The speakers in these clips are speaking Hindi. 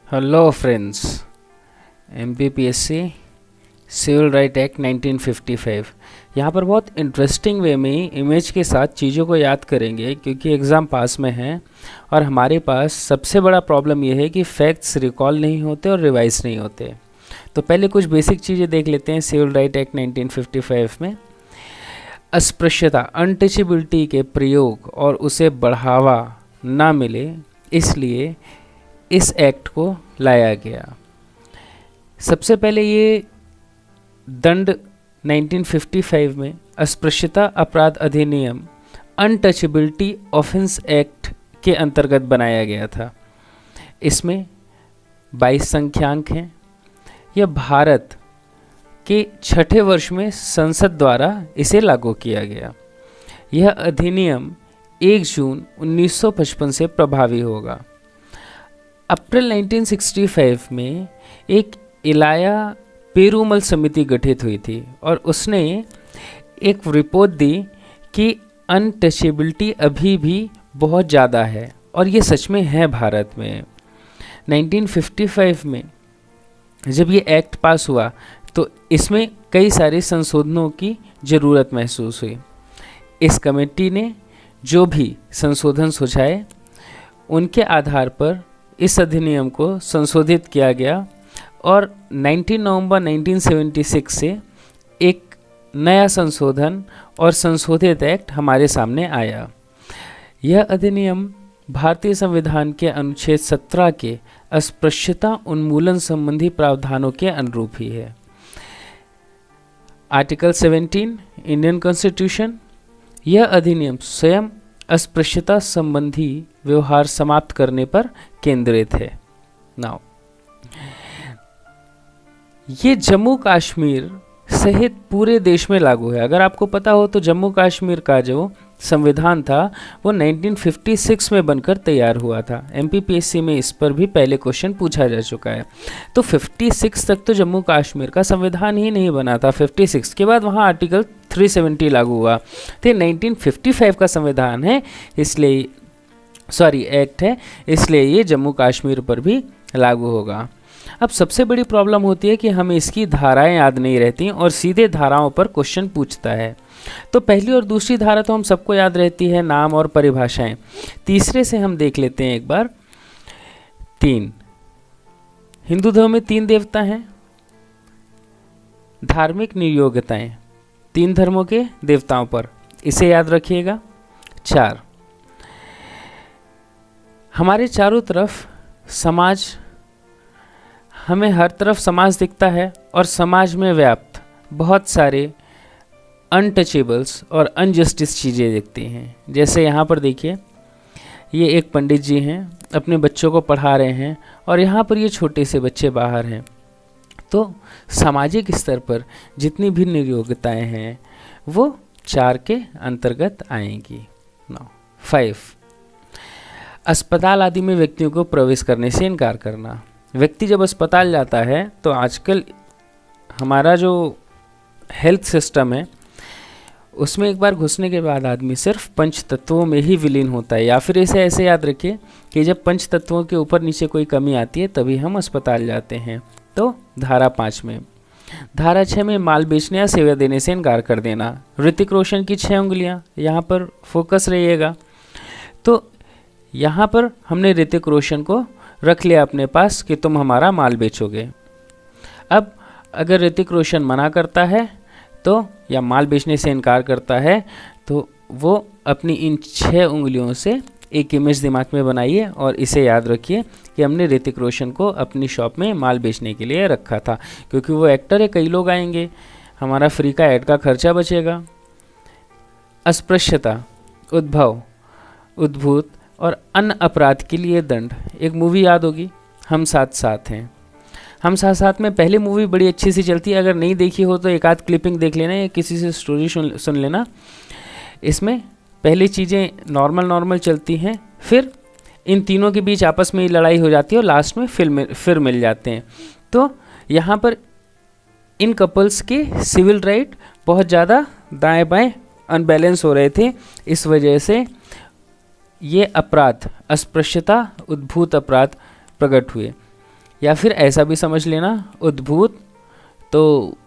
Hello friends, MPPSC civil right act 1955। यहाँ पर बहुत इंटरेस्टिंग वे में इमेज के साथ चीज़ों को याद करेंगे क्योंकि एग्ज़ाम पास में है और हमारे पास सबसे बड़ा प्रॉब्लम यह है कि फैक्ट्स रिकॉल नहीं होते और रिवाइज नहीं होते। तो पहले कुछ बेसिक चीज़ें देख लेते हैं सिविल राइट एक्ट 1955 में। अस्पृश्यता, अनटचेबिलिटी के प्रयोग और उसे बढ़ावा ना मिले, इसलिए इस एक्ट को लाया गया। सबसे पहले ये दंड 1955 में अस्पृश्यता अपराध अधिनियम अनटचेबिलिटी ऑफेंस एक्ट के अंतर्गत बनाया गया था। इसमें 22 संख्यांक हैं। यह भारत के छठे वर्ष में संसद द्वारा इसे लागू किया गया। यह अधिनियम 1 जून 1955 से प्रभावी होगा। अप्रैल 1965 में एक इलाया पेरूमल समिति गठित हुई थी और उसने एक रिपोर्ट दी कि अनटचेबिलिटी अभी भी बहुत ज़्यादा है और ये सच में है भारत में। 1955 में जब ये एक्ट पास हुआ तो इसमें कई सारे संशोधनों की ज़रूरत महसूस हुई। इस कमेटी ने जो भी संशोधन सुझाए उनके आधार पर इस अधिनियम को संशोधित किया गया और 19 नवंबर 1976 से एक नया संशोधन और संशोधित एक्ट हमारे सामने आया। यह अधिनियम भारतीय संविधान के अनुच्छेद 17 के अस्पृश्यता उन्मूलन संबंधी प्रावधानों के अनुरूप ही है। आर्टिकल 17 इंडियन कॉन्स्टिट्यूशन, यह अधिनियम स्वयं अस्पृश्यता संबंधी व्यवहार समाप्त करने पर केंद्रित है। नाउ ये जम्मू कश्मीर सहित पूरे देश में लागू है। अगर आपको पता हो तो जम्मू कश्मीर का जो संविधान था वो 1956 में बनकर तैयार हुआ था। एमपीपीएससी में इस पर भी पहले क्वेश्चन पूछा जा चुका है। तो 56 तक तो जम्मू कश्मीर का संविधान ही नहीं बना था। 56 के बाद वहाँ आर्टिकल 370 लागू हुआ। तो 1955 का संविधान है, इसलिए एक्ट है, इसलिए ये जम्मू कश्मीर पर भी लागू होगा। अब सबसे बड़ी प्रॉब्लम होती है कि हमें इसकी धाराएं याद नहीं रहती और सीधे धाराओं पर क्वेश्चन पूछता है। तो पहली और दूसरी धारा तो हम सबको याद रहती है, नाम और परिभाषाएं। तीसरे से हम देख लेते हैं एक बार। 3, हिंदू धर्म में 3 देवता हैं। धार्मिक नियोग्यताएं 3 धर्मों के देवताओं पर, इसे याद रखिएगा। 4, हमारे चारों तरफ समाज, हमें हर तरफ समाज दिखता है और समाज में व्याप्त बहुत सारे अनटचेबल्स और अनजस्टिस चीज़ें दिखती हैं। जैसे यहाँ पर देखिए, ये एक पंडित जी हैं, अपने बच्चों को पढ़ा रहे हैं और यहाँ पर ये छोटे से बच्चे बाहर हैं। तो सामाजिक स्तर पर जितनी भी नियोग्यताएं हैं वो 4 के अंतर्गत आएंगी। 5, अस्पताल आदि में व्यक्तियों को प्रवेश करने से इनकार करना। व्यक्ति जब अस्पताल जाता है तो आजकल हमारा जो हेल्थ सिस्टम है उसमें एक बार घुसने के बाद आदमी सिर्फ पंच तत्वों में ही विलीन होता है, या फिर इसे ऐसे याद रखिए कि जब पंच तत्वों के ऊपर नीचे कोई कमी आती है तभी हम अस्पताल जाते हैं। तो धारा 5 में। धारा 6 में माल बेचने या सेवा देने से इनकार कर देना। ऋतिक रोशन की 6 उंगलियां, यहाँ पर फोकस रहिएगा। तो यहाँ पर हमने ऋतिक रोशन को रख लिया अपने पास कि तुम हमारा माल बेचोगे। अब अगर ऋतिक रोशन मना करता है तो, या माल बेचने से इनकार करता है, तो वो अपनी इन 6 उंगलियों से एक इमेज दिमाग में बनाइए और इसे याद रखिए कि हमने ऋतिक रोशन को अपनी शॉप में माल बेचने के लिए रखा था। क्योंकि वो एक्टर है, कई लोग आएंगे, हमारा फ्री का ऐड का खर्चा बचेगा। अस्पृश्यता, उद्भव, उद्भूत और अन्य अपराध के लिए दंड। एक मूवी याद होगी, हम साथ साथ हैं। हम साथ साथ में पहली मूवी बड़ी अच्छी सी चलती है, अगर नहीं देखी हो तो एक आध क्लिपिंग देख लेना या किसी से स्टोरी सुन लेना। इसमें पहली चीज़ें नॉर्मल चलती हैं, फिर इन तीनों के बीच आपस में ही लड़ाई हो जाती है और लास्ट में फिर मिल जाते हैं। तो यहाँ पर इन कपल्स के सिविल राइट बहुत ज़्यादा दाएं बाएं अनबैलेंस हो रहे थे, इस वजह से ये अपराध अस्पृश्यता उद्भूत अपराध प्रकट हुए। या फिर ऐसा भी समझ लेना उद्भूत तो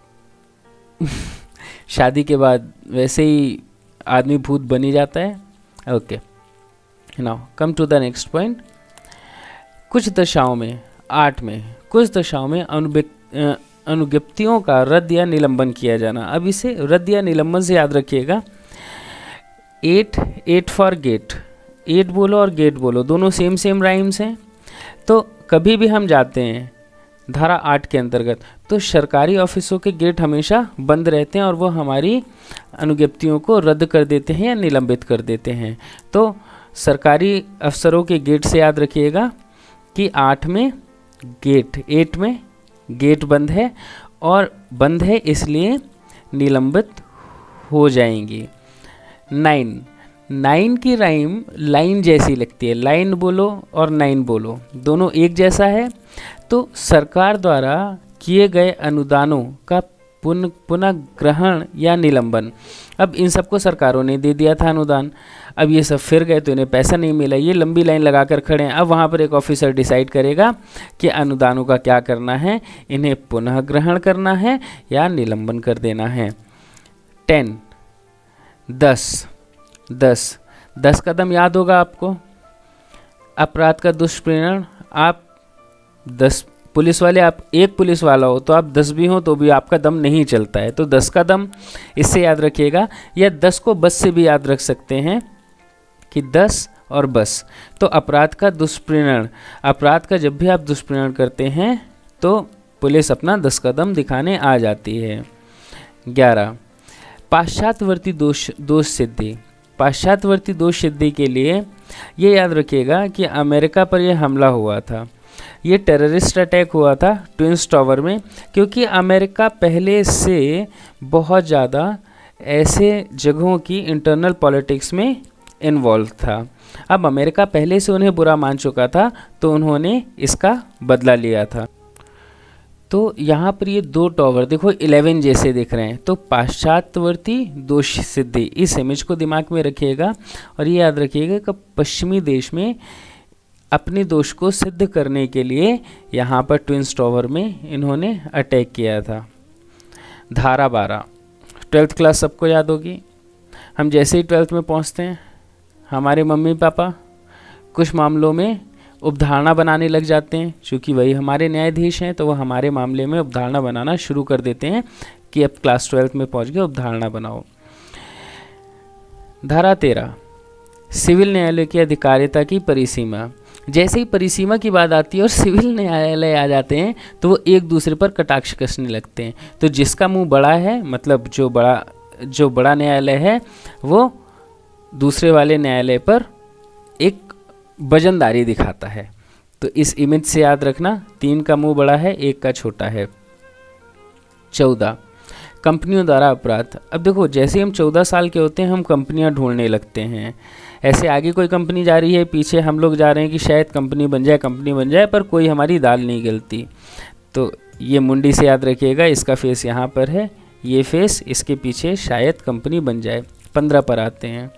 शादी के बाद वैसे ही आदमी भूत बन ही जाता है। Okay, now come to the next point. कुछ दशाओं में 8 में कुछ दशाओं में अनुज्ञप्तियों का रद्द या निलंबन किया जाना। अब इसे रद्द या निलंबन से याद रखिएगा। 8 फॉर गेट, 8 बोलो और गेट बोलो, दोनों सेम राइम्स हैं। तो कभी भी हम जाते हैं धारा 8 के अंतर्गत तो सरकारी ऑफिसों के गेट हमेशा बंद रहते हैं और वो हमारी अनुज्ञप्तियों को रद्द कर देते हैं या निलंबित कर देते हैं। तो सरकारी अफसरों के गेट से याद रखिएगा कि 8 में गेट बंद है और बंद है इसलिए निलंबित हो जाएंगी। 9 की राइम लाइन जैसी लगती है, लाइन बोलो और 9 बोलो, दोनों एक जैसा है। तो सरकार द्वारा किए गए अनुदानों का पुनः ग्रहण या निलंबन। अब इन सबको सरकारों ने दे दिया था अनुदान, अब ये सब फिर गए तो इन्हें पैसा नहीं मिला, ये लंबी लाइन लगा कर खड़े हैं। अब वहाँ पर एक ऑफिसर डिसाइड करेगा कि अनुदानों का क्या करना है, इन्हें पुनः ग्रहण करना है या निलंबन कर देना है। 10 कदम याद होगा आपको। अपराध का दुष्परिणाम, आप 10 पुलिस वाले, आप एक पुलिस वाला हो तो आप 10 भी हो तो भी आपका दम नहीं चलता है, तो 10 का दम इससे याद रखिएगा। या 10 को बस से भी याद रख सकते हैं कि 10 और बस। तो अपराध का दुष्परिणाम, अपराध का जब भी आप दुष्परिणाम करते हैं तो पुलिस अपना 10 कदम दिखाने आ जाती है। 11 पाश्चात्यवर्ती दोष सिद्धि। पाश्चात्यवर्ती दोष सिद्धि के लिए ये याद रखिएगा कि अमेरिका पर यह हमला हुआ था, ये टेररिस्ट अटैक हुआ था ट्विंस टावर में, क्योंकि अमेरिका पहले से बहुत ज़्यादा ऐसे जगहों की इंटरनल पॉलिटिक्स में इन्वॉल्व था। अब अमेरिका पहले से उन्हें बुरा मान चुका था तो उन्होंने इसका बदला लिया था। तो यहाँ पर ये 2 टावर देखो 11 जैसे दिख रहे हैं, तो पाश्चात्यवर्ती दोष सिद्धि, इस इमेज को दिमाग में रखिएगा और ये याद रखिएगा कि पश्चिमी देश में अपने दोष को सिद्ध करने के लिए यहाँ पर ट्विंस टावर में इन्होंने अटैक किया था। धारा 12 12th क्लास सबको याद होगी। हम जैसे ही 12th में पहुँचते हैं हमारे मम्मी पापा कुछ मामलों में उपधारणा बनाने लग जाते हैं, क्योंकि वही हमारे न्यायाधीश हैं तो वो हमारे मामले में उपधारणा बनाना शुरू कर देते हैं कि अब क्लास 12th में पहुँच गए, उपधारणा बनाओ। धारा 13 सिविल न्यायालय की अधिकारिता की परिसीमा। जैसे ही परिसीमा की बात आती है और सिविल न्यायालय आ जाते हैं तो वो एक दूसरे पर कटाक्ष कसने लगते हैं। तो जिसका मुंह बड़ा है, मतलब जो बड़ा न्यायालय है, वो दूसरे वाले न्यायालय पर एक वजनदारी दिखाता है। तो इस इमेज से याद रखना, 3 का मुंह बड़ा है, 1 का छोटा है। 14 कंपनियों द्वारा अपराध। अब देखो जैसे हम 14 साल के होते हैं हम कंपनियां ढूंढने लगते हैं, ऐसे आगे कोई कंपनी जा रही है, पीछे हम लोग जा रहे हैं कि शायद कंपनी बन जाए, पर कोई हमारी दाल नहीं गलती। तो ये मुंडी से याद रखिएगा, इसका फेस यहाँ पर है, ये फेस, इसके पीछे शायद कंपनी बन जाए। 15 पर आते हैं।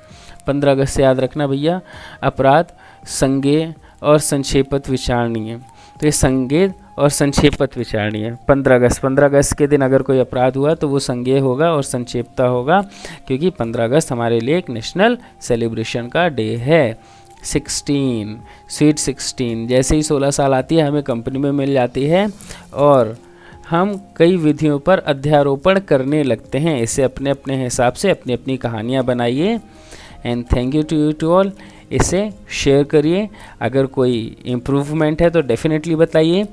15 अगस्त से याद रखना भैया, अपराध संज्ञेय और संक्षेपत विचारणीय। तो ये संज्ञेय और संक्षेपत विचारणीय। 15 अगस्त के दिन अगर कोई अपराध हुआ तो वो संज्ञेय होगा और संक्षेपता होगा, क्योंकि 15 अगस्त हमारे लिए एक नेशनल सेलिब्रेशन का डे है। 16 स्वीट 16, जैसे ही 16 साल आती है हमें कंपनी में मिल जाती है और हम कई विधियों पर अध्यारोपण करने लगते हैं। इसे अपने अपने हिसाब से अपनी अपनी कहानियाँ बनाइए। And thank you to you to all. इसे शेयर करिए, अगर कोई इम्प्रूवमेंट है तो डेफिनेटली बताइए।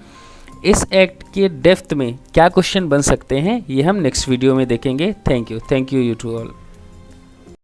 इस एक्ट के डेप्थ में क्या क्वेश्चन बन सकते हैं ये हम नेक्स्ट वीडियो में देखेंगे। Thank you you to all.